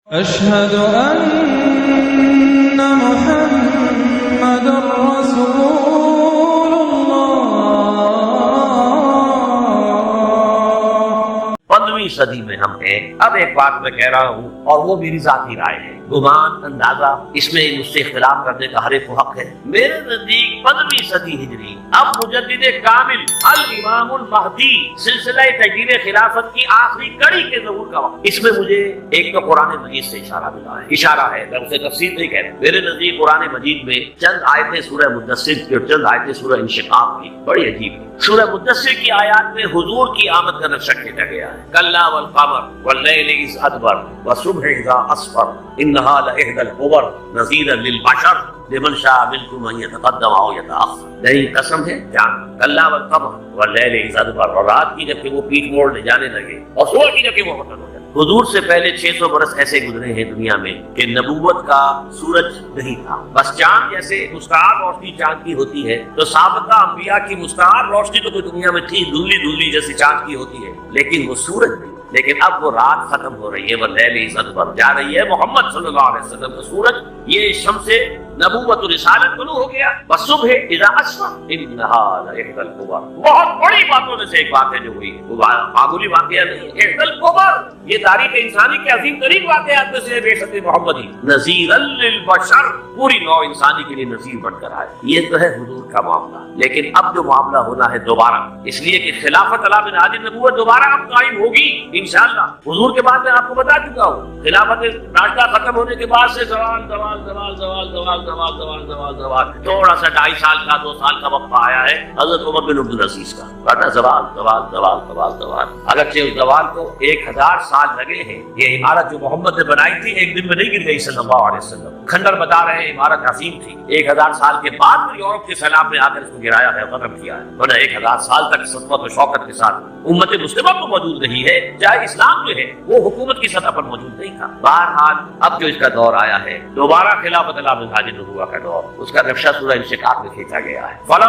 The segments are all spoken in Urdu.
أشهد أن محمد رسول الله۔ 15ویں صدی میں ہم ہیں۔ اب ایک بات میں کہہ رہا ہوں اور وہ میری ذاتی رائے ہے، گمان اندازہ اس میں مجھ سے اختلاف کرنے کا ہر ایک کو حق ہے۔ میرے نزدیک 15ویں صدی ہجری اب مجدد کامل الامام المہدی سلسلہ تجدید خلافت کی آخری کڑی کے ظہور کا وقت۔ اس میں مجھے ایک تو قرآن مجید سے اشارہ ملا ہے، اشارہ ہے، میں اسے تفصیل نہیں کہہ رہا۔ میرے نزدیک قرآن مجید میں چند آیتیں سورہ مدثر کی اور چند آیتیں سورہ انشقاق کی بڑی عجیب ہے۔ سورہ مدثر کی آیات میں حضور کی آمد کا نقشہ کھینچا گیا ہے، کلا والقمر واللیل اذ ادبر والصبح اذا اسفر انہا لإحدى الکبر نذیرا للبشر لمن شاء منکم ان یتقدم او یتأخر۔ نہیں، قسم ہے جان، کلا والقمر واللیل اذ ادبر، اور رات کی جب کہ وہ پیٹھ موڑنے جانے لگے اور صبح کی جب کہ وہ ختم ہو جائے۔ حضور سے پہلے 600 برس ایسے گزرے ہیں دنیا میں کہ نبوت کا سورج نہیں تھا، بس چاند جیسے مستعار روشنی چاند کی ہوتی ہے، تو سابقہ انبیاء کی مستعار روشنی تو دنیا میں تھی، دھندلی دھندلی جیسے چاند کی ہوتی ہے، لیکن وہ سورج نہیں۔ لیکن اب وہ رات ختم ہو رہی ہے، واللیل اذ ادبر جا رہی ہے، محمد صلی اللہ علیہ وسلم کا سورج یہ شمس نبوت و رسالت طلوع ہو گیا۔ والصبح اذا اسفر انہا لإحدى الکبر، بہت بڑی باتوں میں سے ایک بات ہے جو ہوئی، وہ معمولی واقعہ نہیں، احدى الکبر، یہ تاریخ انسانی کے عظیم ترین واقعات میں سے بے شک محمدی نذیرا للبشر، پوری نوع انسانی کے لیے نذیر بن کر آئے۔ یہ تو ہے حضور کا معاملہ، لیکن اب جو معاملہ ہونا ہے دوبارہ، اس لیے کہ خلافت علی منہاج النبوت دوبارہ اب قائم ہوگی انشاءاللہ۔ حضور کے بعد میں آپ کو بتا چکا ہوں، خلافت راشدہ ختم ہونے کے بعد سے زوال زوال زوال زوال زوال زوال زوال زوال زوال، تھوڑا سا 2.5 سال کا 2 سال کا وقفہ آیا ہے حضرت عمر بن عبدالعزیز کا، ورنہ زوال زوال زوال زوال زوال، اگرچہ اس زوال کو 1000 سال لگے ہیں۔ یہ عمارت جو محمد نے بنائی تھی ایک دن میں نہیں گر گئی صلی اللہ علیہ وسلم، کھنڈر بتا رہے ہیں عمارت عظیم تھی، 1000 سال کے بعد یورپ کے سیلاب نے آ کر اس کو گرایا ہے، ختم کیا ہے، ورنہ 1000 سال تک صدمت و شوکت کے ساتھ امت مسلمہ کو موجود رہی ہے، چاہے اسلام جو ہے وہ حکومت کی سطح پر موجود نہیں تھا۔ بہرحال اب جو اس کا دور آیا ہے دوبارہ خلافت علی منہاج النبوۃ کا دور، اس کا نقشہ سورہ انشقاق میں کھینچا گیا ہے۔ فلا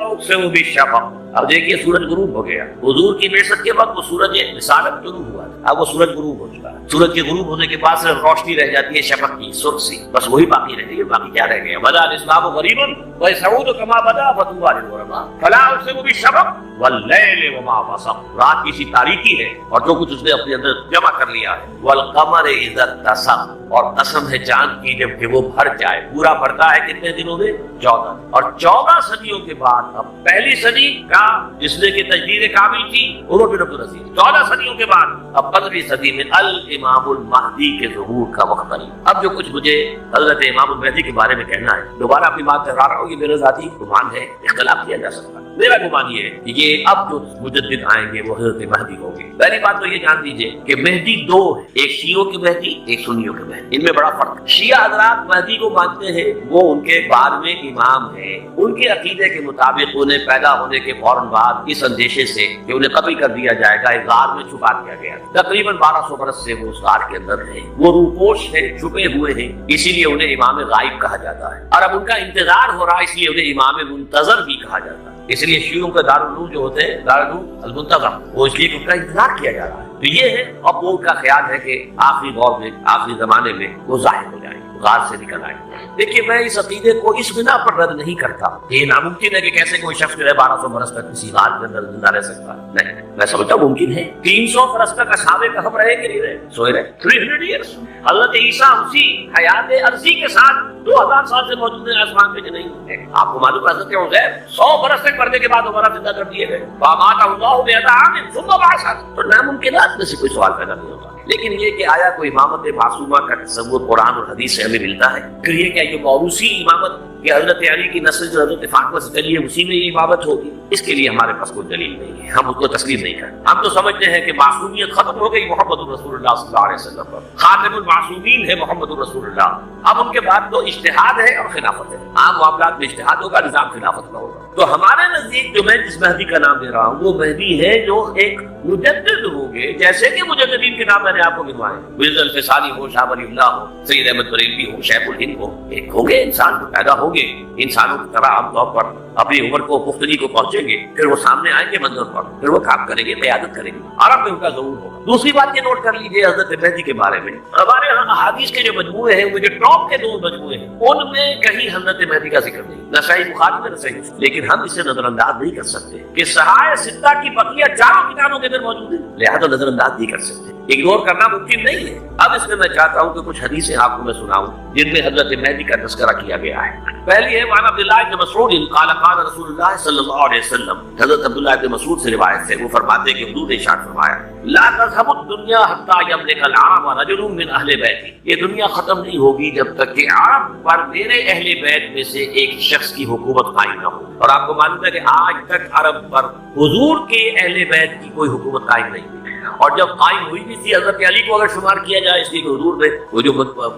اقسم بالشفق، اب دیکھیے سورج غروب ہو گیا، حضور کی بعثت کے وقت وہ سورج رسالت غروب ہوا، اب وہ سورج غروب ہو چکا ہے۔ سورج کے غروب ہونے کے بعد صرف روشنی رہ جاتی ہے شفق کی، سرخ سی، بس وہی باقی رہ گئی، باقی کیا رہ گیا؟ بدا الاسلام غریبا وسعود کما بدا فتوبى للغرباء فلا اقسم بالشفق واللیل وما وسق، رات کی سی تاریکی ہے اور جو کچھ اس نے اپنے اندر جمع کر لیا ہے، والقمر اذا اتسق، اور قسم ہے چاند کی جب کہ وہ بھر جائے، پورا بھرتا ہے کتنے دنوں میں؟ 14، اور 14 صدیوں کے بعد اب پہلی صدی کا جس نے کہ تجدید کامل کی عمر بن عبدالعزیز، 14 صدیوں کے بعد اب 15ویں صدی میں الامام المہدی کے ظہور کا وقت قریب۔ اب جو کچھ مجھے حضرت امام المہدی کے بارے میں کہنا ہے، دوبارہ اپنی بات دہرا رہا ہوں، یہ میرا ذاتی گمان ہے، اختلاف کیا جا سکتا ہے۔ میرا گمان یہ ہے کہ یہ اب جو مجدد آئیں گے وہ حضرت مہدی ہوں گے۔ پہلی بات تو یہ جان دیجئے کہ مہدی 2 ہے، ایک شیعوں کے مہدی، ایک سنیوں کے مہدی، ان میں بڑا فرق ہے۔ شیعہ حضرات مہدی کو مانتے ہیں، وہ ان کے 12ویں امام ہیں، ان کے عقیدے کے مطابق انہیں پیدا ہونے کے فوراً بعد اس اندیشے سے کہ انہیں قتل کر دیا جائے گا ایک غار میں چھپا دیا گیا، تقریباً 1200 برس سے وہ اس غار کے اندر ہیں، وہ روپوش ہیں، چھپے ہوئے ہیں، اسی لیے انہیں امام غائب کہا جاتا ہے، اور اب ان کا انتظار ہو رہا ہے، اس لیے انہیں امام منتظر بھی کہا جاتا ہے۔ اس لیے شیعوں کا دارالعلوم جو ہوتے ہیں دارالعلوم المنتظر، وہ اس لیے ان کا انتظار کیا جا رہا ہے۔ تو یہ ہے، اب وہ ان کا خیال ہے کہ آخری دور میں، آخری زمانے میں وہ ظاہر ہو جائیں گے، غار سے نکل آئیں گے۔ دیکھیے میں اس عقیدے کو اس بنا پر رد نہیں کرتا، یہ ناممکن ہے کہ کیسے کوئی شخص جو ہے 1200 برس تک کسی غار کے اندر زندہ رہ سکتا ہے، نہیں، میں سمجھتا ہوں ممکن ہے۔ 300 برس تک اصحابِ کہف رہے کہ نہیں رہے؟ سوئے رہے 300 ایئرس۔ حضرت عیسیٰ اسی حیات عرضی کے ساتھ 2000 سال سے موجود ہیں آسمان پہ کہ نہیں؟ آپ کو معلوم ہے حضرت عزیر 100 برس تک مرنے کے بعد دوبارہ زندہ کر دیے گئے، فَأَمَاتَهُ اللَّهُ مِائَةَ عَامٍ ثُمَّ بَعَثَهُ، تو ناممکنات میں سے کوئی سوال پیدا نہیں ہوتا۔ لیکن یہ کہ آیا کوئی امامت معصومہ کا تصور قرآن اور حدیث سے ہمیں ملتا ہے؟ پھر یہ کہ یہ موروثی امامت کہ حضرت علی کی نسل جو حضرت فاطمہ سے چلی ہے اسی میں یہ امامت ہوگی، اس کے لیے ہمارے پاس کوئی دلیل نہیں ہے، ہم اس کو تسلیم نہیں کرتے۔ ہم تو سمجھتے ہیں کہ معصومیت ختم ہو گئی محمد رسول اللہ صلی اللہ علیہ وسلم پر، خاتم المعصومین ہے محمد رسول اللہ، اب ان کے بعد تو اجتہاد ہے اور خلافت ہے، عام معاملات میں اجتہاد ہوگا، نظام خلافت کا ہوگا۔ تو ہمارے نزدیک جو میں جس مہدی کا نام دے رہا ہوں وہ مہدی ہے جو ایک مجدد ہوں گے، جیسے کہ مجددین کے نام میں نے آپ کو گنوائے، مرزا الفسانی ہو، شاہ ولی اللہ ہو، سید احمد بریلوی ہو، شیخ الہند ہو، ایک ہوں گے، انسان پیدا ہوں گے انسانوں کی طرح عام طور پر اپنی عمر کو پختگی کو پہنچیں گے پھر وہ سامنے آئیں گے منظر پر، پھر وہ کام کریں گے، قیادت کریں گے، عرب میں ان کا ضرور ہوگا۔ دوسری بات یہ نوٹ کر لیجیے حضرت مہدی کے بارے میں، ہمارے ہاں احادیث کے جو مجموعے ہیں وہ جو ٹاپ کے 2 مجموعے ہیں ان میں کہیں حضرت مہدی کا ذکر نہیں، نہ صحیح بخاری میں نہ صحیح مسلم، لیکن ہم اسے نظر انداز نہیں کر سکتے کہ صحائح 6 کی بقیہ 4 کتابوں کے اندر موجود ہیں، لہذا نظر انداز نہیں کر سکتے، اگنور کرنا ممکن نہیں ہے۔ اب اس میں چاہتا ہوں کہ کچھ حدیثیں آپ کو میں سناؤں جن میں حضرت مہدی کا تذکرہ کیا گیا ہے۔ پہلی ہے وعن عبداللہ بن مسعود قال قال رسول اللہ صلی اللہ علیہ وسلم، حضرت عبداللہ بن مسعود سے روایت ہے، وہ فرماتے ہیں کہ حضور نے ارشاد فرمایا لا تذهب الدنيا حتى يملك العرب رجل من اہل بیتی، یہ دنیا ختم نہیں ہوگی جب تک کہ عرب پر میرے اہل بیت میں سے ایک شخص کی حکومت قائم نہ ہو۔ اور آپ کو معلوم ہے کہ آج تک عرب پر حضور کے اہل بیت کی کوئی حکومت قائم نہیں ہوئی، اور جب قائم ہوئی بھی تھی حضرت علی کو اگر شمار کیا جائے، اس لیے کہ حضور نے وہ جو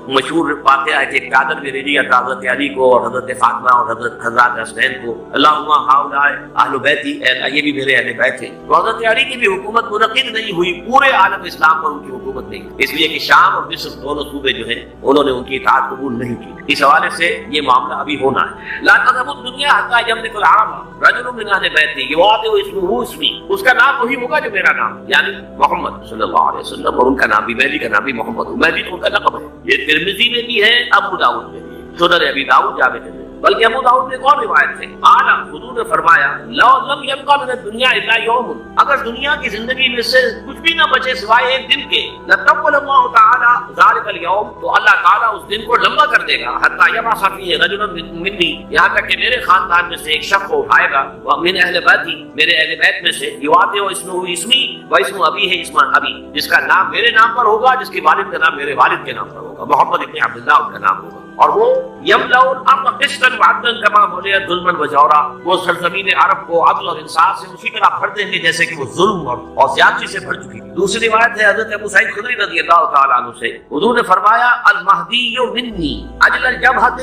مشہور واقعہ ہے کہ ایک چادر میں دے دیا تھا حضرت علی کو اور حضرت فاطمہ اور حضرت حسین کو، اللہم ہؤلاء اہل بیتی، یہ بھی میرے اہل بیت ہیں، تو حضرت علی کی بھی حکومت منعقد نہیں ہوئی، پورے عالم اسلام پر ان کی حکومت نہیں، اس لیے کہ شام اور مصر دونوں صوبے جو ہیں انہوں نے ان کی اطاعت قبول نہیں کی۔ اس حوالے سے یہ معاملہ ابھی ہونا ہے۔ لا تذهب الدنيا حتى يملك العرب رجل من اہل بیتی یواطئ اسمه اسمی، اس کا نام وہی ہوگا جو میرا نام، یعنی محمد صلی اللہ علیہ وسلم، اور ان کا نام بھی مہدی کا نام بھی محمد، مہدی تو ان کا لقب ہے۔ یہ ترمذی میں بھی ہے، ابو داؤد میں بھی ہے، سنن ابی داؤد جامع میں، بلکہ ابو داؤد میں ایک اور روایت ہے، قال حضور نے فرمایا لو لم يبقى من الدنيا الا يوم، اگر دنیا کی زندگی میں سے کچھ بھی نہ بچے سوائے ایک دن کے، لطول اللہ تعالی ذلك اليوم، تو اللہ تعالیٰ اس دن کو لمبا کر دے گا، حتى يبعث فيه رجلا مني، یہاں تک کہ میرے خاندان میں سے ایک شخص کو اٹھائے گا، ومن اہل بیتی، میرے اہل بیت میں سے، یواطئ اسمه اسمی واسم ابیہ اسم ابی، جس کا نام میرے نام پر ہوگا، جس کے والد کا نام میرے والد کے نام پر ہوگا، محمد ابن عبداللہ ان کا نام ہوگا، اور وہ یملأ الارض قسطا وعدلا کما ملئت ظلما وجورا، وہ سرزمین عرب کو عدل اور انصاف سے اسی طرح بھر دیں گے جیسے کہ وہ ظلم اور زیادتی سے بھر چکی تھی۔ دوسری روایت ہے حضرت ابو سعید خدری رضی اللہ تعالی عنہ سے، حضور نے فرمایا المہدی منی اجل الجبہۃ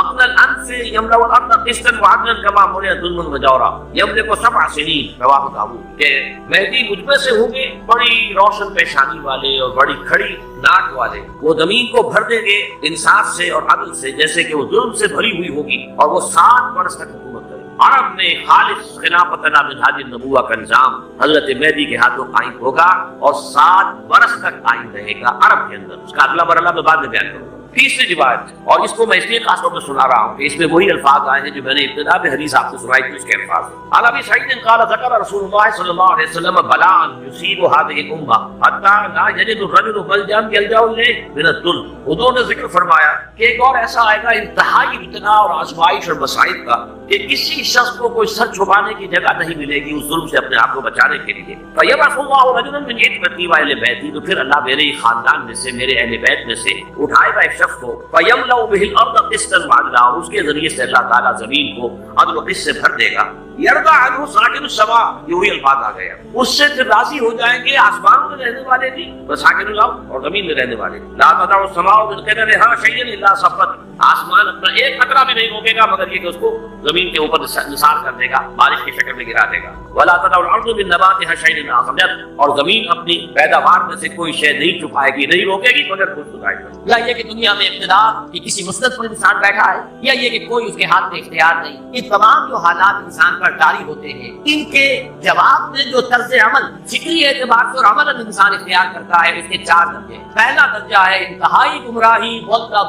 اقل الانف یملأ الارض قسطا وعدلا کما ملئت ظلما وجورا یملک 7 سنین، رواہ داؤد، کہ مہدی مجھ میں سے ہوں گے بڑی روشن پیشانی والے اور بڑی کھڑی ناک والے، وہ زمین کو بھر دیں گے انصاف سے اور عدل سے جیسے کہ وہ ظلم سے بھری ہوئی ہوگی، اور وہ 7 برس تک حکومت کرے۔ عرب میں خالص خلافت منہاج النبوہ کا نظام حضرت مہدی کے ہاتھوں قائم ہوگا اور 7 برس تک قائم رہے گا عرب کے اندر، اس کا اگلا مرحلہ میں بعد میں بیان کروں گا۔ تیسری روایت، اور اس کو میں اس لیے خاص طور پر سنا رہا ہوں کہ اس میں وہی الفاظ آئے ہیں جو میں نے ابتدا میں حدیث آپ کو سنائی تھی، اس کے الفاظ عن ابی سعید قال ذکر رسول اللہ صلی اللہ علیہ وسلم بلاء یصیب هذه الامه حتى لا يجد الرجل ملجا يلجا الیہ من الذل، حضور نے ذکر فرمایا کہ ایک اور ایسا آئے گا انتہائی ابتلا اور آزمائش اور مصائب کا کہ کسی شخص کو کوئی سر چھپانے کی جگہ نہیں ملے گی اس ظلم سے اپنے آپ کو بچانے کے لیے۔ فیبعث اللہ رجلا من عتبتی واہل بیتی، تو پھر اللہ میرے خاندان میں سے میرے اہل بیت میں سے اٹھائے گا ایک شخص کو، فیملأ به الارض قسطا وعدلا، اور اس کے ذریعے سے اللہ تعالیٰ زمین کو عدل و قسط سے بھر دے گا۔ یرضى عنہ ساکن السماء، یہ وہی الفاظ آ گیا، اس سے پھر راضی ہو جائیں گے آسمانوں میں رہنے والے بھی، ساکن الارض، اور زمین میں رہنے والے بھی۔ لا تدع السماء من قدرها شيئا الا سقط، آسمان اپنا ایک قطرہ بھی نہیں روکے گا مگر یہ کہ اس کو زمین کے اوپر نثار کر دے گا، بارش کی شکل میں گرا دے گا۔ ولا تدع الارض من نباتها شيئا الا اخرجت، اور زمین اپنی پیداوار میں سے کوئی شے نہیں چھپائے گی، نہیں روکے گی مگر خود خدائی کرے گی۔ یا یہ کہ دنیا میں اقتدار کی کسی مسند پر انسان بیٹھا ہے، یا یہ کہ کوئی اس کے ہاتھ میں اختیار نہیں، یہ تمام جو حالات انسان پر طاری ہوتے ہیں ان کے جواب میں جو طرز عمل فکری اعتبار سے اور عمل انسان اختیار کرتا ہے اس کے 4 درجے۔ پہلا درجہ ہے انتہائی گمراہی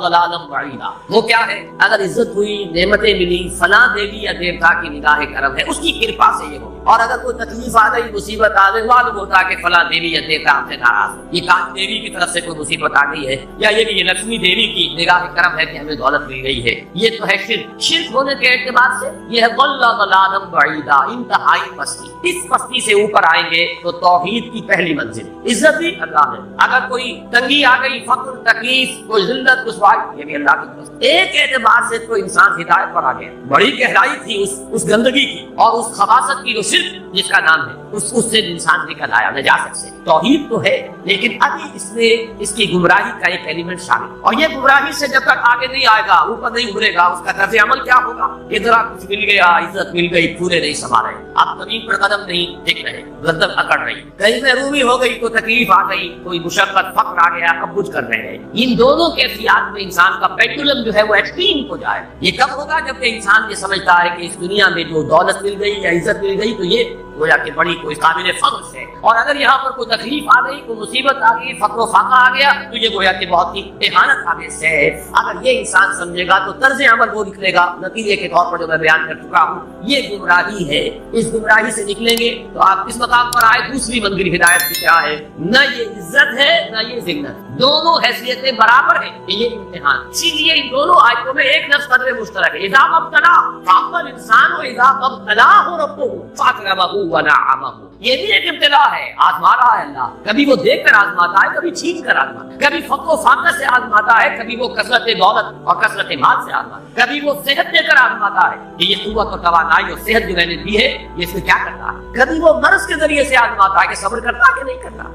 ضلالا بعیدا، وہ کیا ہے؟ اگر عزت ہوئی، نعمتیں ملی، فلاں دیوی یا دیوتا کی نگاہ کرم ہے، اس کی کرپا سے یہ ہو، اور اگر کوئی تکلیف آ گئی، مصیبت آ گئی، معلوم ہوتا کہ فلاں دیوی یا دیوتا ہم سے ناراض ہے، یہ کان دیوی کی طرف سے کوئی مصیبت آ گئی ہے، یا یہ کہ یہ لکشمی دیوی کی نگاہ کرم ہے کہ ہمیں دولت مل گئی ہے، یہ تو ہے شرک۔ شرک ہونے کے اعتبار سے یہ ہے ضلالا بعیدا، انتہائی پستی۔ اس پستی سے اوپر آئیں گے تو توحید کی پہلی منزل، عزت بھی اللہ ہے، اگر کوئی تنگی آ گئی، فقر، تکلیف، کوئی ذلت، رسوائی، یہ بھی اللہ کی پستی۔ ایک اعتبار سے تو انسان ہدایت پر آ گیا، بڑی گہرائی تھی اس گندگی کی اور اس خباثت کی جو شرک جس کا نام ہے اس سے انسان نکل آیا نجاست سے. توحید تو ہے لیکن ابھی اس میں اس کی گمراہی کا ایک ایلیمنٹ شامل. اور یہ گمراہی سے جب تک آگے نہیں آئے گا، اوپر نہیں ابھرے گا، اس کا طرز عمل کیا ہوگا؟ ادھر کچھ مل گیا، عزت مل گئی، پورے نہیں سما رہے، اب زمین پر قدم نہیں ٹک رہے، گردن اکڑ رہی، کہیں محرومی ہو گئی، کوئی تکلیف آ گئی، کوئی مشقت فقر آ گیا، اب کچھ کر رہے ہیں. ان دونوں کیفیات میں انسان کا پینڈولم جو ہے وہ ایکسٹریم ہو جائے. یہ کب ہوگا؟ جب کہ انسان یہ سمجھتا ہے کہ اس دنیا میں جو دولت مل گئی یا عزت مل گئی تو یہ گویا کہ بڑی کوئی قابل فخر ہے، اور اگر یہاں پر کوئی تکلیف آ گئی، کوئی مصیبت آ گئی، فقر و فاقہ آ گیا تو یہ گویا کہ بہت ہی اہانت آمیز ہے. اگر یہ انسان سمجھے گا تو طرز عمل وہ نکلے گا. نتیجے کے طور پر جو میں بیان کر چکا ہوں یہ گمراہی ہے. اس گمراہی سے نکلیں گے تو آپ کس مقام پر آئے؟ دوسری منزل ہدایت کی کیا ہے؟ نہ یہ عزت ہے نہ یہ ذلت، دونوں حیثیتیں برابر ہیں. یہ امتحان، اسی لیے ان دونوں آیتوں میں ایک لفظ قدر مشترک ہے. اذا ابتلا فاما الانسان واذا ابتلاه ربه فاکرمه ونعمه. یہ بھی ایک ابتلا ہے، آزما رہا ہے اللہ. کبھی وہ دیکھ کر آزماتا ہے، کبھی چھین کر آزماتا ہے، کبھی فقر و فاقہ سے آزماتا ہے، کبھی وہ کثرت دولت اور کثرت مال سے آزماتا ہے، کبھی وہ صحت دے کر آزماتا ہے کہ یہ قوت اور توانائی اور صحت جو میں نے دی ہے یہ اس میں کیا کرتا ہے. کبھی وہ مرض کے ذریعے سے آزماتا ہے کہ صبر کرتا کہ نہیں کرتا.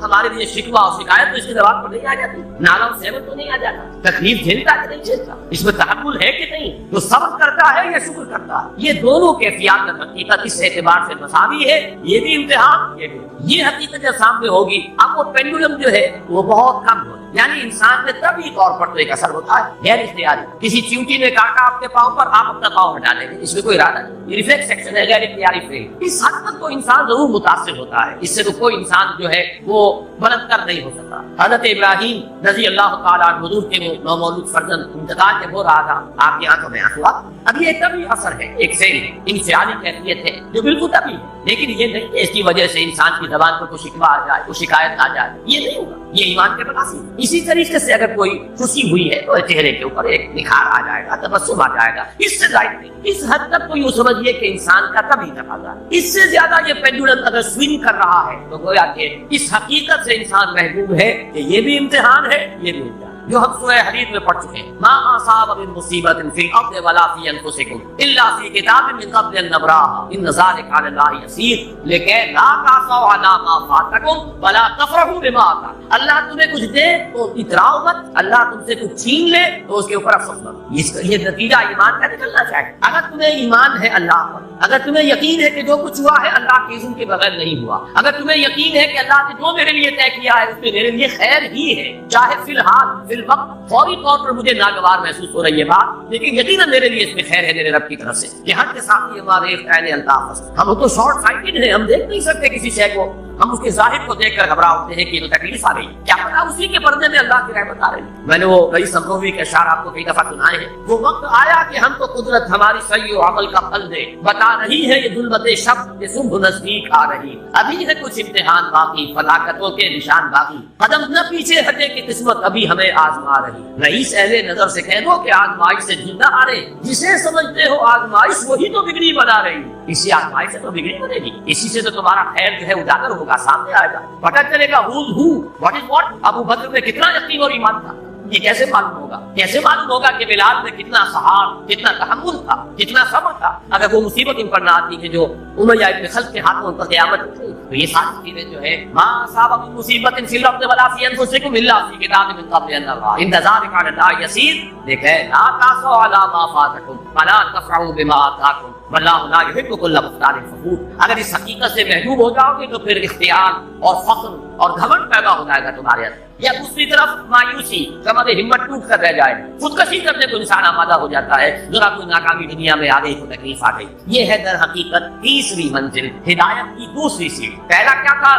ہمارے لیے شکوہ اور شکایت تو اس کی زبان پر نہیں آ جاتی، نالا و سہمت تو نہیں آ جاتا، تکلیف جھیلتا کہ نہیں جھیلتا، اس میں تحمل ہے کہ نہیں، تو صبر کرتا ہے یا شکر کرتا ہے. یہ دونوں کیفیات حقیقت اس اعتبار سے مساوی ہے. یہ بھی امتحان، یہ حقیقت جب سامنے ہوگی اب وہ پینڈولم جو ہے وہ بہت کم ہوگا. یعنی انسان میں طبعی طور پر تو ایک اثر ہوتا ہے غیر اختیاری. کسی چیونٹی نے کاٹا آپ کے پاؤں پر، آپ اپنا پاؤں ہٹا لیں گے، اس میں کوئی ارادہ نہیں، یہ ریفلیکس ایکشن ہے، غیر اختیاری فیل. اس حد تک تو انسان ضرور متاثر ہوتا ہے، اس سے تو کوئی انسان جو ہے وہ بلند کر نہیں ہو سکتا. حضرت ابراہیم رضی اللہ تعالیٰ عنہ حضور کے نومولود فرزند انتقال جب ہو رہا تھا، آپ کی آنکھوں میں آنسو آ. اب یہ طبعی اثر ہے، ایک فیل ہے، انفعالی کیفیت ہے جو بالکل طبعی ہے. لیکن یہ نہیں کہ اس کی وجہ سے انسان کی زبان پر کوئی شکوہ آ جائے، کوئی شکایت آ جائے، یہ نہیں ہوگا. یہ ایمان کے تقاضے. اسی طریقے سے اگر کوئی خوشی ہوئی ہے تو چہرے کے اوپر ایک نکھار آ جائے گا، تبسم آ جائے گا، اس سے زائد نہیں. اس حد تک تو یوں سمجھیے کہ انسان کا طبعی تقاضا ہے. اس سے زیادہ یہ پینڈولم اگر سوئنگ کر رہا ہے تو گویا کہ اس حقیقت سے انسان محروم ہے کہ یہ بھی امتحان ہے، یہ بھی امتحان جو ہم سورہ حدید میں پڑھ چکے ہیں. ما اصاب من مصیبت فی الارض ولا فی انفسکم الا فی کتاب من قبل ان نبراها ان ذلک علی اللہ یسیر لکہ لا تعصوا علی ما فاتکم ولا تفرحوا بما آتاکم. اللہ تمہیں کچھ دے تو اتراؤ مت، اللہ تم سے کچھ چھین لے تو اس کے اوپر افسوس مت. یہ نتیجہ ایمان کا نکلنا چاہیے. اگر تمہیں ایمان ہے اللہ پر، اگر تمہیں یقین ہے کہ جو کچھ ہوا ہے اللہ کے اذن کے بغیر نہیں ہوا، اگر تمہیں یقین ہے کہ اللہ نے جو میرے لیے طے کیا ہے اس میں میرے لیے خیر ہی ہے، چاہے فی الحال فی الوقت فوری طور پر مجھے ناگوار محسوس ہو رہی ہے بات، لیکن یقیناً میرے لیے اس میں خیر ہے میرے رب کی طرف سے. کہ ہر کے ساتھ یہ ہمارے عین الطاف. ہم تو شارٹ سائٹڈ ہیں، ہم دیکھ نہیں سکتے کسی شے کو، ہم اس کے ظاہر کو دیکھ کر گھبرا ہوتے ہیں کہ یہ تو تکلیف آ گئی، کیا پتا اسی کے پردے میں اللہ کی رحمت آ رہی. میں نے وہ رئیس سمروی کے اشعار آپ کو کئی دفعہ سنائے ہیں. وہ وقت آیا کہ ہم کو قدرت ہماری سعی و عمل کا پھل دے، بتا رہی ہے یہ ظلمت شب کہ صبح نزدیک آ رہی. ابھی ہے کچھ امتحان باقی، فلاکتوں کے نشان باقی، قدم نہ پیچھے ہٹے کہ قسمت ابھی ہمیں آزما رہی. رئیس اہل نظر سے کہہ دو کہ آزمائش سے جلدہ آ رہے، جسے سمجھتے ہو آزمائش وہی تو بگڑی بنا رہی. اسی آزمائش سے تو بگڑی بنے گی، اسی سے تو تمہارا خیر جو ہے اجاگر ہوگا، سامنے آئے گا، پتہ چلے گا who's who, what is what. ابو بکر میں کتنا یقین اور ایمان تھا، یہ کیسے معلوم ہوگا؟ کیسے معلوم ہوگا کہ بلال میں کتنا سہار، کتنا تحمل تھا، کتنا صبر تھا، اگر وہ مصیبت ان پر نہ آتی کہ جو امیہ ابن خلف کے ہاتھوں پر قیامت اٹھی. تو یہ ساری چیزیں جو ہے ما اصاب من مصیبت فی الارض ولا فی انفسکم الا فی کتاب من قبل ان نبراها ان ذلک علی اللہ یسیر لکہ لا تعصوا علی ما فاتکم ولا تفرحوا بما آتاکم واللہ لا یحب کل مختال فخور. اگر اس حقیقت سے محروم ہو جاؤ گے تو پھر اختیار اور فخر اور گھمنڈ پیدا ہو جائے گا تمہارے اندر. یا دوسری طرف مایوسی، کمر ہمت ٹوٹ کر رہ جائے، خودکشی کرنے کو انسان آمادہ ہو جاتا ہے، ذرا کوئی ناکامی دنیا میں آ گئی، کوئی تکلیف آ گئی. یہ ہے در حقیقت تیسری منزل، ہدایت کی دوسری سیڑھی. پہلا کیا تھا؟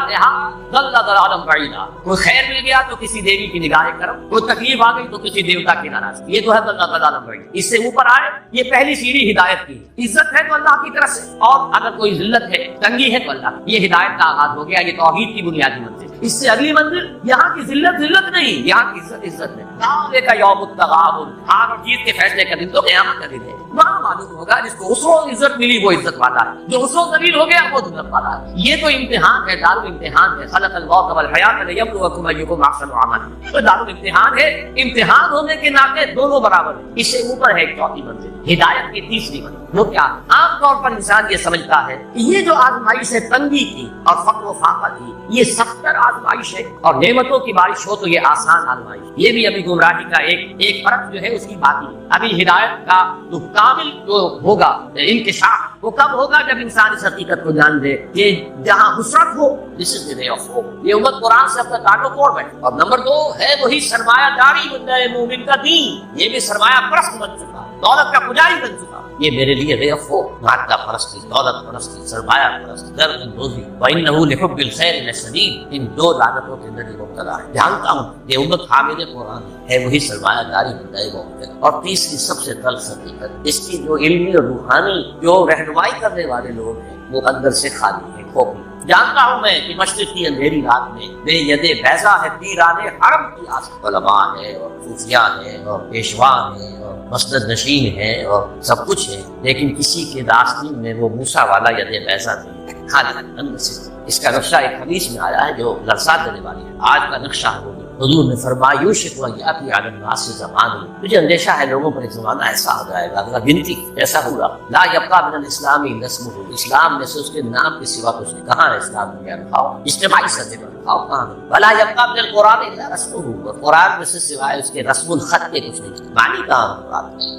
ضلالا بعیدا. کوئی خیر مل گیا تو کسی دیوی کی نگاہ کرم، کوئی تکلیف آ گئی تو کسی دیوتا کی ناراضگی. یہ تو ہے ضلالا بعیدا. اس سے اوپر آئے یہ پہلی سیڑھی ہدایت کی. عزت ہے تو اللہ کی طرف سے، اور اگر کوئی ذلت ہے، تنگی ہے تو اللہ. یہ ہدایت کا آغاز ہو گیا، یہ توحید کی بنیادی منزل. اس سے اگلی منزل یہاں کی ذلت نہیں، یہاں کی عزت ہے۔ دعوے کا یوم التغابن، ہار اور جیت کے فیصلے کا دن تو قیامت کا دن ہے۔ وہاں معلوم ہوگا جس کو اس وقت عزت ملی وہ عزت والا ہے، جو اس وقت ذلیل ہو گیا وہ ذلت والا ہے۔ یہ تو امتحان ہے، دارالامتحان ہے۔ خلق الموت والحیات لیبلوکم ایکم احسن عملا، تو دارالامتحان ہے۔ امتحان ہونے کے ناطے دونوں برابر ہیں۔ اس سے اوپر ہے ایک چوتھی منزل، ہدایت کی تیسری منزل۔ وہ کیا؟ عام طور پر انسان یہ سمجھتا ہے کہ یہ جو آزمائش ہے تنگی کی اور فقر و فاقہ کی، یہ سختر آزمائش ہے، اور نعمتوں کی بارش ہو تو یہ آسان آزمائش۔ یہ بھی ابھی گمراہی کا ایک فرق جو ہے اس کی باقی ہے۔ ابھی ہدایت کا جو کامل جو ہوگا انکشاف وہ کب ہوگا؟ جب انسان اس حقیقت کو جان دے کہ جہاں حسرت ہو دس از دی وے آف ہوپ۔ یہ امت قرآن سے اپنا تعلق اور بیٹھے۔ اور نمبر 2 ہے وہی سرمایہ داری بندہ مومن کا دین، یہ بھی سرمایہ پرست بن چکا، دولت کا پجاری بن چکا۔ یہ میرے لیے وے آف ہوپ، مادہ پرستی، دولت پرستی، سرمایہ پرستی، درد اندوزی، وَإِنَّهُ لِحُبِّ الْخَيْرِ لَشَدِيدٌ، ان دو لعنتوں کے اندر مبتلا ہے۔ جانتا ہوں یہ امت حامل قرآن ہے وہی سرمایہ داری بندہ مومن۔ اور تیسری سب سے تلخ حقیقت، اس کی جو علمی اور روحانی جو رہنمائی کرنے والے لوگ ہیں وہ اندر سے خالی ہے، کھوکھلے۔ جانتا ہوں میں کہ مشرق کی اندھیری رات میں بے ید بیضا ہے پیران حرم کی آسان، علماء ہیں اور صوفیاء ہیں اور پیشوا ہیں اور مسند نشین ہیں اور سب کچھ ہے، لیکن کسی کے داستین میں وہ موسیٰ والا ید بیضا نہیں، خالی اندر سے۔ اس کا نقشہ ایک حدیث میں آیا ہے جو لرزا دینے والی ہے۔ آج کا نقشہ ہوگا، حضور نے فرمایا یوشک یاتی علی الناس زمان، مجھے اندیشہ ہے لوگوں پر ایک زمانہ ایسا ہو جائے گا، اگر گنتی ایسا ہوگا، لا یبقى من الاسلام الا اسمه، اسلام میں سے اس کے نام کے سوا کچھ نہیں۔ کہاں ہے اسلام میں رکھاؤ؟ اجتماعی سطح پر رکھاؤ، کہاں ہے؟ ولا یبقى من القرآن الا رسمه، قرآن میں سے سوائے اس کے رسم الخط کے کچھ نہیں۔ معنی کہاں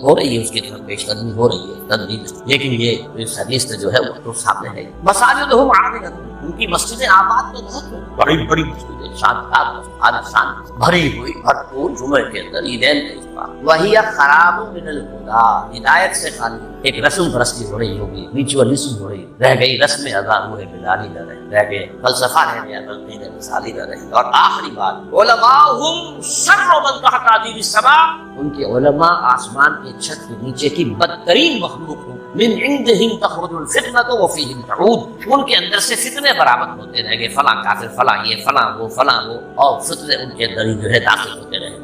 ہو رہی ہے، اس کی طرف پیش قدمی ہو رہی ہے، تدبیر، لیکن یہ اس حدیث میں جو ہے وہ تو سامنے ہے۔ مساجدہم عامرۃ، ان کی مسجدیں آباد تو بہت ہیں، بڑی بڑی مسجدیں، شاندار شان بھری ہوئی، بھرپور، جمعے کے اندر، عیدین کے اس بار۔ وہی خراب من الہدی، ہدایت سے خالی، ایک رسم پرستی ہو رہی ہوگی، ریچولیزم ہو رہی، رہ گئی رسم ادا ہوئے بلالی نہ رہ گئے، فلسفہ رہ گیا، تلقین مثالی نہ رہی۔ اور آخری بات، علماءہم شر من تحت عدیم السماء، ان کے علماء آسمان کے چھت کے نیچے کی بدترین مخلوق ہوں۔ من عندہم تخرج الفتنة وفیہم تعود، ان کے اندر سے فتنے برآمد ہوتے رہ گئے، فلاں کافر، فلاں یہ، فلاں وہ، اور فتنے ان کے اندر جو ہے داخل ہوتے رہے۔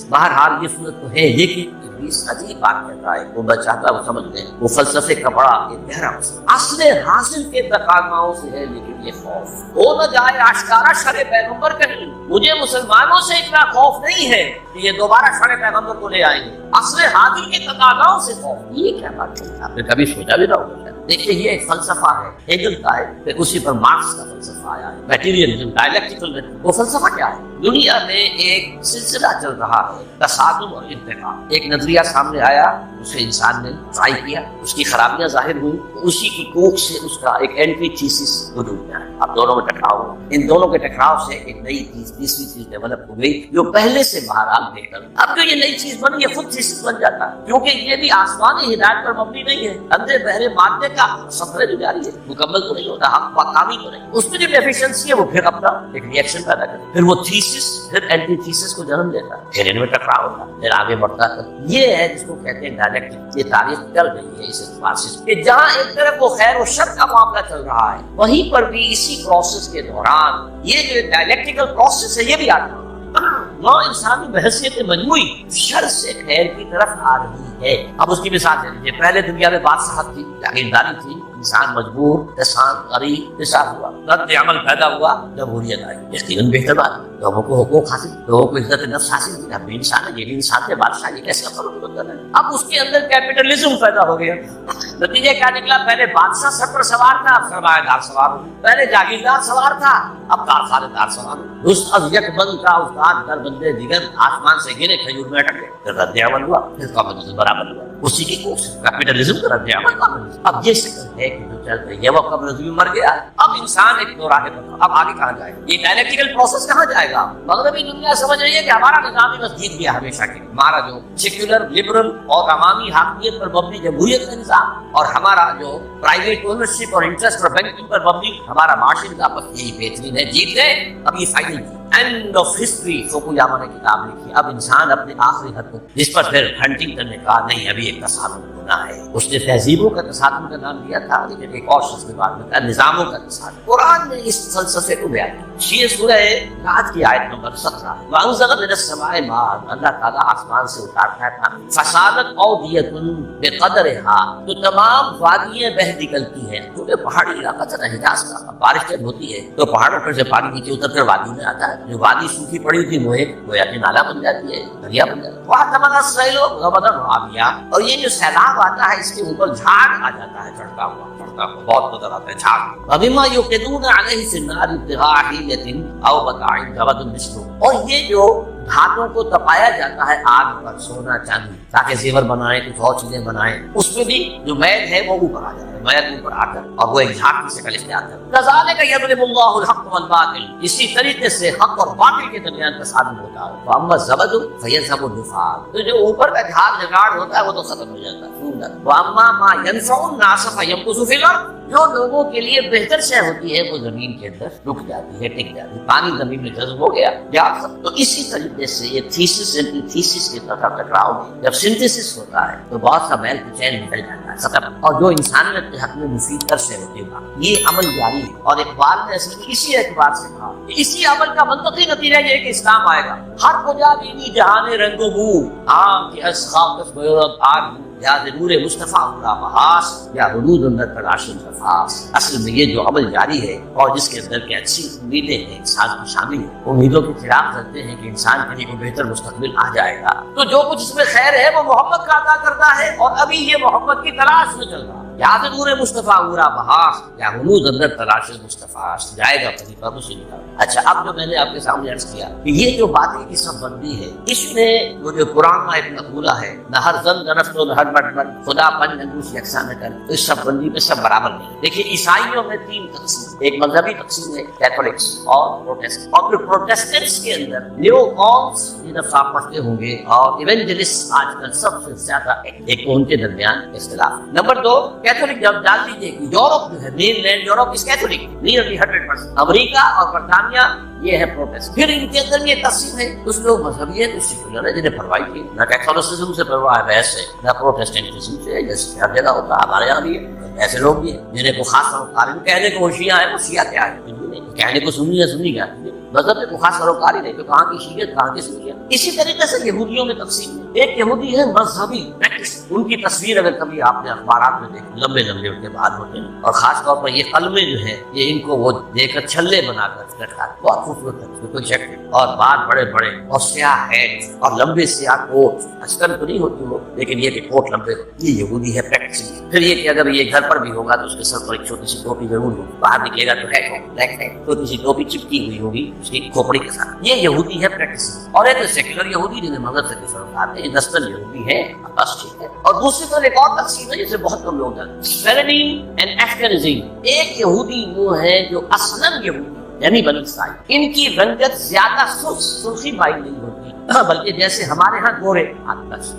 بہرحال یہ صورت تو ہے، لیکن ابلیس عجیب بات کہتا ہے، وہ بچاتا وہ سمجھ لیں، وہ فلسفے کا بڑا گہرا اصل حاصل کے تقاضاؤں سے ہے، لیکن یہ خوف ہو نہ جائے آشکارا شر پیغمبر کہیں، مجھے مسلمانوں سے اتنا خوف نہیں ہے کہ یہ دوبارہ شر پیغمبر کو لے آئیں گے، اصل حاضر کے تقاضاؤں سے خوف۔ یہ کیا بات ہے؟ آپ نے کبھی سوچا بھی نہ ہوگا؟ دیکھیے یہ ایک فلسفہ ہے ہیگل کا ہے، پھر اسی پر مارکس کا فلسفہ آیا ہے، میٹیریلزم، ڈائلیکٹیکل۔ وہ فلسفہ کیا ہے؟ دنیا میں ایک سلسلہ چل رہا ہے، تصادم اور انتقام۔ ایک نظریہ سامنے آیا، اسے انسان نے ٹرائی کیا، اس کی خرابیاں ظاہر ہوئی، اسی کی کوکھ سے اس کا ایک اینٹی تھیسس وجود میں آیا۔ اب دونوں میں ٹکراؤ ہوا، ان دونوں کے ٹکراؤ سے ایک نئی چیز، تیسری چیز ڈیولپ ہو گئی جو پہلے سے بہرحال بہتر۔ اب جو یہ نئی چیز بنی یہ خود تھیسس بن جاتا ہے، کیونکہ یہ بھی آسمانی ہدایت پر مبنی نہیں ہے، اندھے بہرے مادے کا سفر جو جاری ہے، مکمل تو نہیں ہوتا، حق کامی تو نہیں، اس میں جو ڈیفیشنسی ہے وہ پھر اپنا ایک ری ایکشن پیدا کرتا ہے، پھر وہ تھیسس پھر اینٹی تھیسس کو جنم دیتا ہے، پھر ان میں ٹکراؤ ہوتا ہے، پھر آگے بڑھتا ہے۔ یہ ہے جس کو کہتے ہیں ڈائلیکٹک۔ یہ تاریخ چل رہی ہے اس اعتبار سے کہ جہاں ایک طرف وہ خیر و شر کا معاملہ چل رہا ہے، وہیں پر بھی اسی پروسیس کے دوران یہ جو ڈائلیکٹیکل پروسیس ہے یہ بھی آتا ہے۔ نو انسانی بحثیت مجموعی شر سے خیر کی طرف آ رہی ہے۔ اب اس کی مثال دے دیجیے، پہلے دنیا میں بادشاہت تھی، جاگیرداری تھی، انسان مجبور، انسان غریب، حساب ہوا، رد عمل پیدا ہوا، جمہوریت آئی، یقیناً بہتر بات، لوگوں کو حقوق حاصل، لوگوں کو عزت نفس حاصل کی، اب بھی انسان ہے، یہ بھی انسان ہے، بادشاہ یہ کیسا فرق ہوتا ہے؟ اب اس کے اندر کیپٹلزم پیدا ہو گیا، نتیجہ کیا نکلا؟ پہلے بادشاہ سر پر سوار تھا، اب سرمایہ دار سوار ہو، پہلے جاگیردار سوار تھا، اب کارخانے دار سوار ہو، اس از یک بند کا استاد در بندے دیگر، آسمان سے گرے کھجور میں اٹک گئے، پھر رد عمل ہوا، پھر کمیونزم برابر ہوا، اسی کی کوشش کیپٹلزم کا رد عمل کمیونزم۔ اب یہ شکل ہے کہ جو چل رہی ہے وہ کمیونزم مر گیا، اب انسان ایک دو راہ پر، اب آگے کہاں جائے گا؟ یہ ڈائلیکٹیکل پروسیس کہاں جائے گا؟ مغربی دنیا سمجھ رہی ہے کہ ہمارا نظام بس جیت گیا ہمیشہ کے، ہمارا جو سیکولر، لبرل اور عوامی حاکمیت پر مبنی جمہوریت کا نظام، اور ہمارا جو پرائیویٹ اونرشپ اور انٹرسٹ اور بینکنگ پر مبنی ہمارا معاشی نظام، بس یہی بہترین ہے، جیت گئے، اب یہ فائنل کی اینڈ آف ہسٹری۔ فوکویاما نے کتاب لکھی، اب انسان اپنے آخری حد کو، جس پر پھر ہنٹنگٹن نے کہا نہیں ابھی ایک تصادم ہونا ہے. اس نے تہذیبوں کا تصادم کا نام دیا تھا، لیکن ایک اور شخص نے بعد میں کہا نظاموں کا تصادم. قرآن نے اس فلسفے کو بیان کیا. یہ سورہ رات کی آیت نمبر 17. وَأَنزَلَ مِنَ السَّمَاءِ مَاءً، اللہ تعالیٰ آسمان سے اتارتا ہے پانی. فَسَالَتْ أَوْدِيَةٌ بِقَدْرِهَا، تو تمام وادیاں بہہ نکلتی ہیں. کیونکہ پہاڑی علاقہ تھا حجاز کا، بارش جب ہوتی ہے تو پہاڑوں پر سے پانی نیچے اتر کر وادی میں آتا ہے. جو وادی سوکھی پڑی تھی وہ ایک گویا کہ نالا بن جاتی ہے، دریا بن جاتی ہے. وَحَتَمَنَ السَّيْلُ غَضَبًا رَابِيًا، اور یہ جو سیلاب آتا ہے اس کے اوپر جھاڑ آ جاتا ہے چڑھتا ہوا بہت نظر آتا ہے جھاڑ. وَبِمَا يُوقِدُونَ عَلَيْهِ فِي النَّارِ ابْتِغَاءَ حِيلَةٍ أَوْ مَتَاعٍ زَبَدٌ مِثْلُهُ، اور یہ جو دھاتوں کو تپایا جاتا ہے آگ پر، سونا چاندی، تاکہ زیور بنائیں، کچھ اور چیزیں بنائیں، اس میں بھی جو میل ہے وہ اوپر آ جاتا ہے، میل اوپر آ کر اور وہ ایک جھاگ کی شکل اختیار کرتا ہے. كَذَلِكَ يَضْرِبُ اللَّهُ الْحَقَّ وَالْبَاطِلَ، اسی طریقے سے حق اور باطل کے درمیان تصادم ہوتا ہے. وَأَمَّا الزَّبَدُ فَيَذْهَبُ جُفَاءً، تو جو اوپر کا جھاگ جھگاڑ ہوتا ہے وہ تو ختم ہو جاتا ہے. وَأَمَّا مَا يَنفَعُ النَّاسَ فَيَمْكُثُ فِي الْأَرْضِ، جو لوگوں کے لیے بہتر شے ہوتی ہے وہ زمین کے اندر رک جاتی ہے، ٹک جاتی ہے. پانی زمین میں جذب ہو گیا. تو اسی طریقے سے یہ تھیسس اینٹی تھیسس کے طرف ٹکراؤ میں جب سنتھسس ہوتا ہے تو بہت سا میل چین نکل جاتا ہے ختم، اور جو انسانیت کے حق میں مفید تر سے ہوتے گا. یہ عمل جاری ہے. اور اقبال نے اصل میں اسی اعتبار سے کہا کہ اسی عمل کا منطقی نتیجہ یہ کہ اسلام آئے گا. ہر کجا بینی جہان رنگ و بو، آنکھ کے از خاکس بیورت آگ، یا نور مصطفیٰ کا محاس، یا حدود اندر تلاش الفاس. اصل میں یہ جو عمل جاری ہے اور جس کے اندر کے اچھی امیدیں ہیں انسان کی شامل ہیں، امیدوں کے خلاف کرتے ہیں کہ انسان کے لیے کوئی بہتر مستقبل آ جائے گا. تو جو کچھ اس میں خیر ہے وہ محمد کا عطا کرتا ہے، اور ابھی یہ محمد کی تلاش میں چل رہا ہے. یا نور مصطفیٰ اورا بحاس، یا حدود اندر تلاش مصطفیٰ، جائے گا کہیں پر اسے نکال. اچھا، اب جو میں نے آپ کے سامنے عرض کیا کہ یہ جو باطل کی سب بندی ہے، اس میں وہ جو قرآن کا ایک مقولہ ہے، نہ ہر زن درفت و نہ ہر مٹ مٹ خدا پن انگوش یکساں نہ کر، تو اس سب بندی میں سب برابر نہیں. دیکھیے عیسائیوں میں 3 تقسیم، ایک مذہبی تقسیم ہے کیتھولکس اور پروٹیسٹنٹ، اور پھر پروٹیسٹنٹس کے اندر نیو کالز یہ دفعہ آپ پڑھتے ہوں گے، اور ایونجلسٹ آج کل سب سے زیادہ ایک ان کے درمیان اختلاف. Number 2 Catholic. جب ڈال دیجیے کہ یورپ جو ہے مین لینڈ یورپ اس کیتھولک نیئرلی 100%، امریکہ اور برطانیہ یہ ہے پروٹیسٹ. پھر ان کے اندر یہ تقسیم ہے، کچھ لوگ مذہبی ہیں، کچھ سیکولر ہے، جنہیں پرواہ کی نہ کیتھولسزم سے پرواہ ہے بحث ہے، نہ پروٹیسٹنٹزم سے، جیسے ہر جگہ ہوتا ہے ہمارے یہاں بھی ہے. ایسے لوگ بھی ہیں جنہیں کو خاص سروکار کہنے کو وہ شیعہ ہے، وہ شیعہ کیا ہے، کہنے کو سنی ہے، سنی کیا مذہب میں کوئی خاص سروکار ہی نہیں، تو کہاں کی شیعت کہاں کی سنیت. اسی طریقے سے یہودیوں میں تقسیم ہے. ایک یہودی ہے مذہبی پریکٹس، ان کی تصویر اگر کبھی آپ نے اخبارات میں دیکھی، لمبے لمبے ان کے بعد ہوتے ہیں، اور خاص طور پر یہ قلمے جو ہیں یہ ان کو وہ دے کر چھلے بنا کر لٹکا، بہت خوبصورت ہے، کوئی جیکٹ اور بال بڑے بڑے اور سیاہ ہیٹ اور لمبے سیاہ کوٹ. اچکن تو نہیں ہوتی وہ، لیکن یہ کہ کوٹ لمبے ہوتے، یہ یہودی ہے پریکٹس. پھر یہ کہ اگر یہ گھر پر بھی ہوگا تو اس کے سر پر ایک چھوٹی سی ٹوپی ضرور ہوگی، باہر نکلے گا تو ہے چھوٹی سی ٹوپی چپکی ہوئی ہوگی اس کی کھوپڑی کے ساتھ. یہ یہودی ہے پریکٹس. اور ایک سیکولر یہودی جنہیں مذہب سے سروکار ہے، نسل یہودی ہے، بس ٹھیک ہے. اور دوسری طرف ایک اور تقسیم ہے جسے بہت کم لوگ جانتے ہیں، سیرنیم اینڈ افغانزم. ایک یہودی وہ ہے جو اصلاً یہودی یعنی بنی اسرائیل، ان کی رنگت زیادہ سرخی بائی نہیں ہوتی، بلکہ جیسے ہمارے ہاں گورے،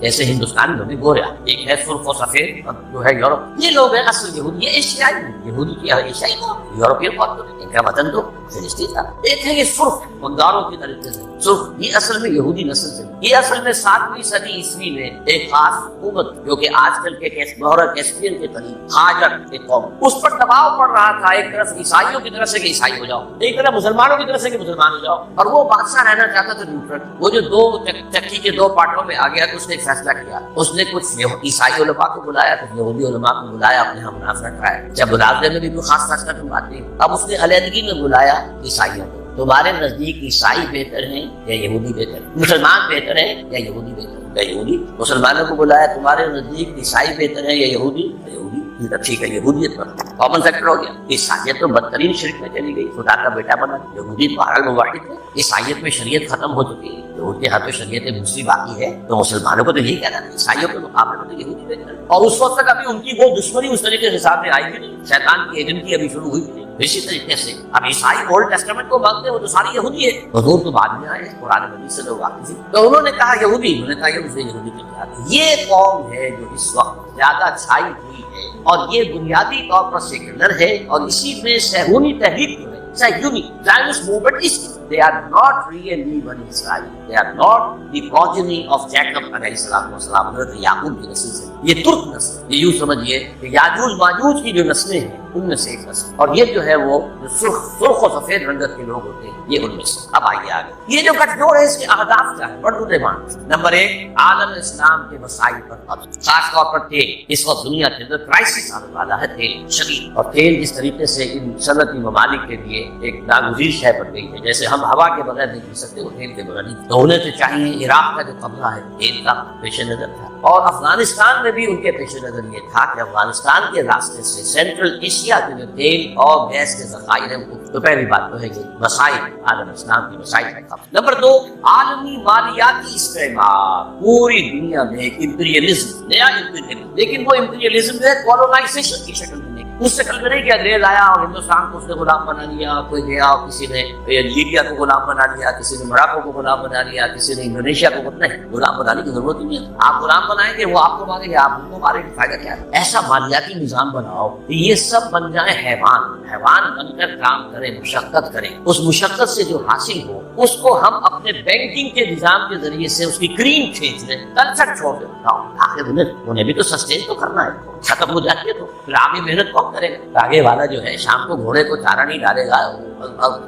جیسے ہندوستان میں بھی گورے، ایک ہے سرخ و سفید جو ہے یورپ. یہ لوگ ہیں اصل یہودی، یہ ایشیائی یہودی کی ایشیائی قوم، یورپین قوم، ان کا وطن تو فلسطین تھا. ایک ہے یہ سرخ بنگاروں کی طریقے سے سرخ، یہ اصل میں یہودی نسل سے. یہ اصل میں 7ویں صدی عیسوی میں ایک خاص حکومت جو کہ آج کل کے بحیرہ کیسپیئن کے قریب ہاجر ایک قوم، اس پر دباؤ پڑ رہا تھا، ایک طرف عیسائیوں کی طرف سے کہ عیسائی ہو جاؤ، ایک طرف مسلمانوں کی طرف سے کہ مسلمان ہو جاؤ. اور وہ بادشاہ رہنا چاہتا تھا نیوٹرل. وہ جو دو چکی کے 2 پارٹوں میں آ گیا تو اس نے ایک فیصلہ کیا. اس نے کچھ عیسائی علماء کو بلایا، کچھ یہودی علماء کو بلایا، اپنے ہم منافع رکھا ہے. جب مناظرے میں بھی کوئی خاص فیصلہ کی بات نہیں. اب اس نے علیحدگی میں بلایا عیسائیوں کو. تمہارے نزدیک عیسائی بہتر ہیں یا یہودی بہتر ہیں؟ مسلمان بہتر ہیں یا یہودی بہتر ہیں؟ یا یہودی. مسلمانوں کو بلایا، تمہارے نزدیک عیسائی بہتر ہیں یا یہودی؟ یہودی. ٹھیک ہے، یہودیت پر کامن فیکٹر ہو گیا. عیسائیت تو بدترین شرک میں چلی گئی، خدا کا بیٹا بنا. یہودی بہرحال مواحد ہے. عیسائیت میں شریعت ختم ہو چکی ہے، یہود کے ہاتھ میں شریعت دوسری باقی ہے. تو مسلمانوں کو تو یہی کہنا ہے عیسائیوں کے مقابلے میں تو یہودی بہتر ہے. اور اس وقت تک ابھی ان کی وہ دشمنی اس طریقے سے سامنے آئی بھی نہیں، شیطان کی ایجنٹی ابھی شروع ہوئی بھی نہیں. اسی طریقے سے اب عیسائی اولڈ ٹیسٹمنٹ کو مانگتے ہیں، وہ تو ساری یہودی ہے. حضور تو بعد میں آئے، قرآن مجید سے لوگ واقف ہیں. تو انہوں نے کہا یہودی، انہوں نے کہا یہودی کے خلاف. یہ قوم ہے جو اس وقت زیادہ چھائی ہوئی ہے، اور یہ بنیادی طور پر سیکولر ہے، اور اسی میں صہیونی تحریک جو ہے، صہیونی زائنسٹ موومنٹ اس they are not really Bani Israel. They are not the progeny of Jacob alayhi salatu wasalam, حضرت یعقوب کی نسل سے. یہ ترک نسل, یہ یوں سمجھیے کہ یاجوج ماجوج کی جو نسلیں ہیں ان میں سے ایک نسل, اور یہ جو ہے وہ جو سرخ و سفید رنگت کے لوگ ہوتے ہیں یہ ان میں سے. اب آئیے آگے, یہ جو گٹھ جوڑ ہے اس کے اہداف کیا ہے؟ بڑھ ڈیمانڈ. نمبر 1, عالم اسلام کے مسائل پر قبض, خاص طور پر تیل. اس وقت دنیا کے اندر کرائسس آنے والا ہے تیل شدید, اور تیل جس طریقے سے ان صنعتی ممالک کے لیے ایک ناگزیر شے بن گئی ہے, جیسے ہم ہوا کے بغیر نہیں جی سکتے وہ تیل کے بغیر نہیں, تو انہیں تو چاہیے عراق کا جو قبضہ ہے تیل کا پیش نظر تھا, اور افغانستان میں بھی ان کے پیش نظر یہ تھا کہ افغانستان کے راستے سے سینٹرل ایشیا کے جو تیل اور گیس کے ذخائر ہیں, تو پہلی بات تو ہے یہ مسائل عالم اسلام کی مسائل کا قبض. نمبر 2, عالمی مالیاتی استعمال. پوری دنیا میں امپیریلزم, نیا امپیریلزم, لیکن وہ امپیریلزم جو ہے کولونائزیشن کی شکل میں نہیں, اس شکل میں نہیں کہ انگریز آیا اور ہندوستان کو اس نے غلام بنا لیا, کوئی گیا اور کسی نے لیبیا کو غلام بنا لیا, کسی نے موراکو کو غلام بنا لیا, کسی نے انڈونیشیا کو. نہیں, غلام بنانے کی ضرورت ہی نہیں ہے. آپ غلام بنائیں گے وہ آپ کو ماریں گے, آپ ان کو ماریں گے, فائدہ کیا ہے؟ ایسا مالیاتی نظام بناؤ یہ سب بن جائیں حیوان, حیوان بن کر کام کریں, مشقت کریں, اس مشقت سے جو حاصل ہو اس کو ہم اپنے بینکنگ کے نظام کے ذریعے سے اس کی کریم کھینچ لیں, تلچٹ چھوڑ دیں. آخر انہیں بھی تو سسٹین تو کرنا ہے, ختم ہو جاتی ہے تو پھر آگے محنت کون کرے گا؟ آگے والا جو ہے شام کو گھوڑے کو چارہ نہیں ڈالے گا,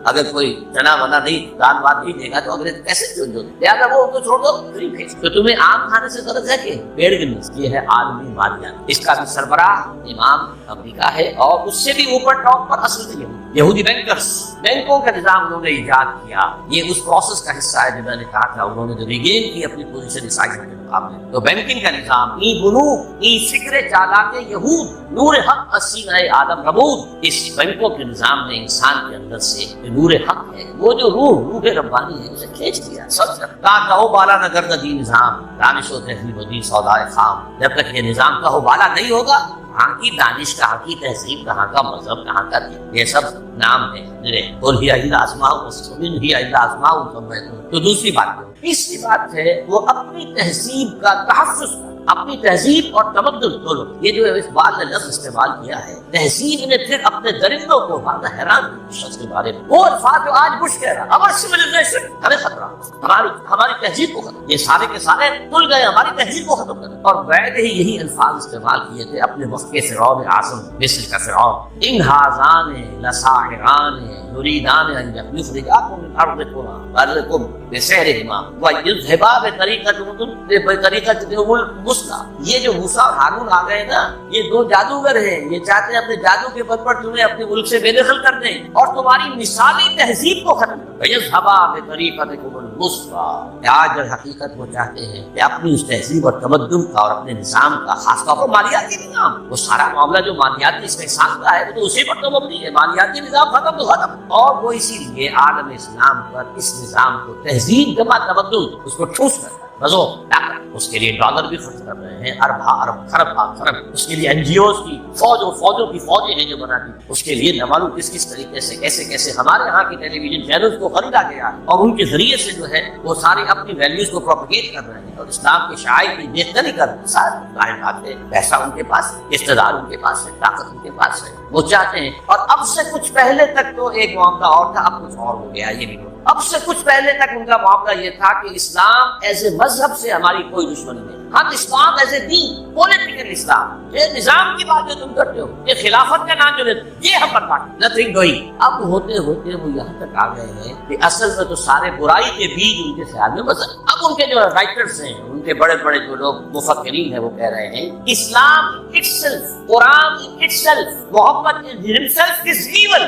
اگر کوئی چنا ونا نہیں دال بات نہیں دے گا تو اگلے کیسے چھوڑ دو؟ لہٰذا وہ تو چھوڑ دو. تو تمہیں آم کھانے سے غرض ہے کہ پیڑ گرنے سے. یہ ہے عالمی مالیات, اس کا بھی سربراہ امام امریکہ ہے, اور اس سے بھی اوپر ٹاپ پر اصل میں یہودی بینکرز, بینکوں کا نظام انہوں نے ایجاد کیا. یہ اس پروسیس کا حصہ ہے جو میں نے کہا تھا, انہوں نے جو ریگین کی اپنی پوزیشن عیسائی کے مقابلے. تو بینکنگ کا نظام, ای بنوک, ای فکر چالاک یہود, نور حق السینہ عالم ربود. اس بینکوں کے نظام نے انسان کے اندر سے نور حق ہے, وہ جو روح ربانی ہے, اسے کھینچ لیا. سچ کہا ہو بالا نہ کرنا دی نظام, دانش و تہذیب و دی سودائے خام. جب تک یہ نظام کا ہو بالا نہیں ہوگا, کہاں کی دانش, کہاں کی تہذیب, کہاں کا مذہب, کہاں کا دین, یہ سب نام ہے. تو دوسری بات, تیسری بات ہے وہ اپنی تہذیب کا تحفظ, اپنی تہذیب اور تمدن دونوں. یہ جو اقبال نے لفظ استعمال کیا ہے تہذیب نے, پھر اپنے درندوں کو بڑا حیران شخص کے بارے میں وہ الفاظ جو آج بش کہہ رہا, ہماری سویلائزیشن ہمیں خطرہ, ہماری تہذیب کو ختم, یہ سارے کے سارے تل گئے, ہماری تہذیب کو ختم کر. اور بیگ ہی یہی الفاظ استعمال کیے تھے اپنے وقت کے فرعون اعظم مصر کا فرعون, ان ہاذان لساحران یریدان ان یخرجاکم من ارضکم بسحرہما ویذھبا بطریقتکم المثلی. یہ جو موسیٰ اور ہارون آ گئے نا, یہ دو جادوگر ہیں, یہ چاہتے ہیں اپنے جادو کے بل پر تمہیں اپنے ملک سے بے دخل کر دیں اور تمہاری مثالی تہذیب کو ختم کر. ویذھبا بطریقتکم المثلی. آج حقیقت وہ چاہتے ہیں کہ اپنی اس تہذیب اور تمدن کا اور اپنے نظام کا, خاص طور پر مالیاتی نظام, وہ سارا معاملہ جو مالیاتی استحصال کا ہے وہ تو اسی پر تو مبنی ہے. مالیاتی نظام ختم تو ختم, اور وہ اسی لیے عالم اسلام پر اس نظام کو تہذیب جمع تمدن اس کو ٹھوس کرتا ہے. اس کے لیے ڈالر بھی خرچ کر رہے ہیں, ارب خرب. اس کے لیے این جی اوز کی فوجوں کی فوجیں ہیں جو بنا دی. اس کے لیے نہ معلوم کس طریقے سے کیسے ہمارے ہاں کے ٹیلی ویژن چینلز کو خریدا گیا, اور ان کے ذریعے سے جو ہے وہ سارے اپنی ویلیوز کو پروپیگیٹ کر رہے ہیں اور اسلام کے شعائر کی بہتری کر رہے ہیں. سارے بات ہے, پیسہ ان کے پاس, اقتدار ان کے پاس ہے, طاقت ان کے پاس ہے, وہ چاہتے ہیں. اور اب سے کچھ پہلے تک تو ایک معاملہ اور تھا, اب کچھ اور ہو گیا. یہ بھی اب سے کچھ پہلے تک ان کا معاملہ یہ تھا کہ اسلام ایز اے مذہب سے ہماری کوئی دشمنی نہیں, ہم اسلام as a then, political Islam, یہ نظام کی بات جو تم کرتے ہو, یہ خلافت کا نام جو لیتے ہو, یہ ہم پر بات نتھنگ ڈوئنگ. اب ہوتے ہوتے وہ یہاں تک آ گئے ہیں کہ اصل میں تو سارے برائی کے بیج ان کے خیال میں مذہب. اب ان کے جو رائٹرز ہیں, ان کے بڑے بڑے جو لوگ مفکرین ہیں, وہ کہہ رہے ہیں Islam itself, Quran itself, Muhammad himself is evil.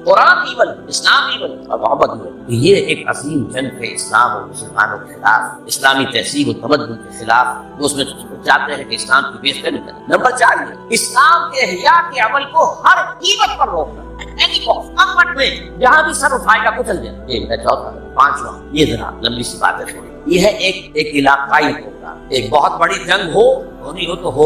Quran evil, Islam evil اور محمد ایول. یہ ایک عظیم جنگ ہے اسلام اور مسلمانوں کے خلاف, اسلامی تہذیب و تمدن کے خلاف. وہ اس میں چاہتے ہیں کہ اسلام کی بہتری کریں. نمبر 4, اسلام کے احیاء کے عمل کو ہر قیمت پر روکنا, میں جہاں بھی سر اٹھائے گا کچل جائے. یہ چوتھا. 5واں, یہ ذرا لمبی سی بات ہے تھوڑی, یہ ہے ایک علاقائی پروگرام. ایک بہت بڑی جنگ ہونی ہو تو ہو